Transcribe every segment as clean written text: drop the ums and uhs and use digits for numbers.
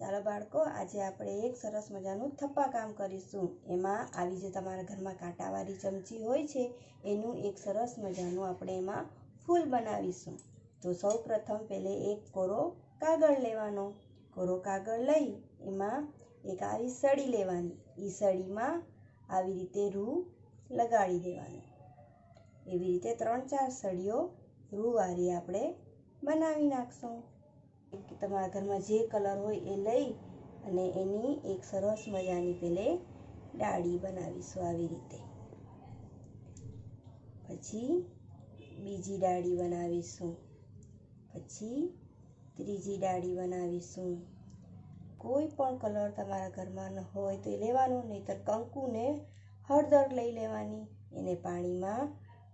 ચાલો બાળકો, આજે આપણે એક સરસ મજાનું થપ્પા કામ કરીશું। એમાં આવી જે તમારા ઘરમાં કાંટાવાળી ચમચી હોય છે એનું એક સરસ મજાનું આપણે એમાં ફૂલ બનાવીશું। તો સૌ પ્રથમ પહેલે એક કોરો કાગળ લેવાનો। કોરો કાગળ લઈ એમાં એક આવી સળી લેવાની। એ સળીમાં આવી રીતે રૂ લગાડી દેવાની। એવી રીતે 3-4 સળીઓ રૂવાળી આપણે બનાવી નાખશું। તમારા ઘરમાં જે કલર હોય એ લઈ અને એની એક સરસ મજાની પહેલે ડાળી બનાવીશું આવી રીતે। પછી બીજી ડાળી બનાવીશું, પછી ત્રીજી ડાળી બનાવીશું। કોઈ પણ કલર તમારા ઘરમાં ન હોય તો એ લેવાનો, નહીંતર કંકુને હળદર લઈ લેવાની, એને પાણીમાં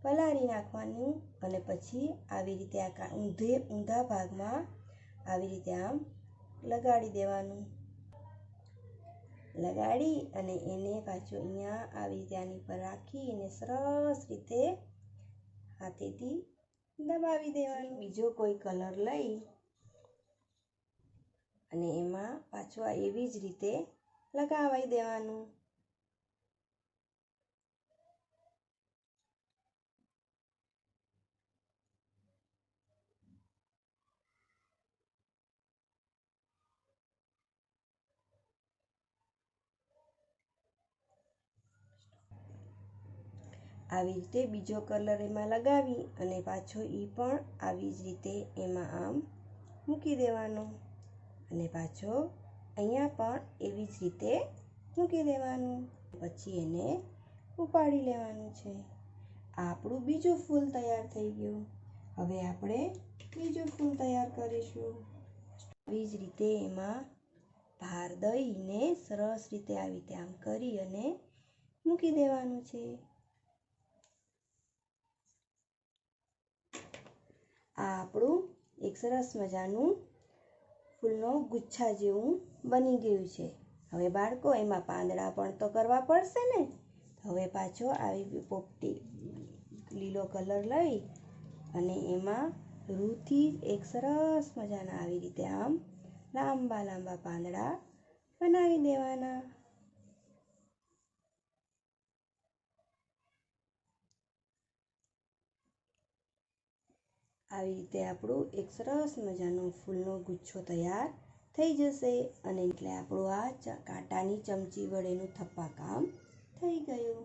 પલાળી નાખવાનું અને પછી આવી રીતે આ ઊંધા ભાગમાં આવી રીતે આમ લગાડી દેવાનું। લગાડી અને એને પાછું અહીંયા આવી રીતે આની પર રાખી એને સરસ રીતે હાથેથી દબાવી દેવાનું। બીજો કોઈ કલર લઈ અને એમાં પાછું આ એવી જ રીતે લગાવી દેવાનું। આવી રીતે બીજો કલર એમાં લગાવી અને પાછો એ પણ આવી જ રીતે એમાં આમ મૂકી દેવાનો અને પાછો અહીંયા પણ એવી જ રીતે મૂકી દેવાનું। પછી એને ઉપાડી લેવાનું છે। આપણું બીજું ફૂલ તૈયાર થઈ ગયું। હવે આપણે બીજું ફૂલ તૈયાર કરીશું। આવી જ રીતે એમાં ભાર દઈને સરસ રીતે આવી રીતે આમ કરી અને મૂકી દેવાનું છે। આ આપણું એક સરસ મજાનું ફૂલનો ગુચ્છા જેવું બની ગયું છે। હવે બાળકો, એમાં પાંદડા પણ તો કરવા પડશે ને। હવે પાછો આવી પોપટી લીલો કલર લઈ અને એમાં રૂથી એક સરસ મજાના આવી રીતે આમ લાંબા લાંબા પાંદડા બનાવી દેવાના। આવી રીતે આપણું એક સરસ મજાનો ફૂલનો ગુચ્છો તૈયાર થઈ જશે અને એટલે આપણું આ કાંટાની ચમચી વડેનું થપ્પા કામ થઈ ગયું।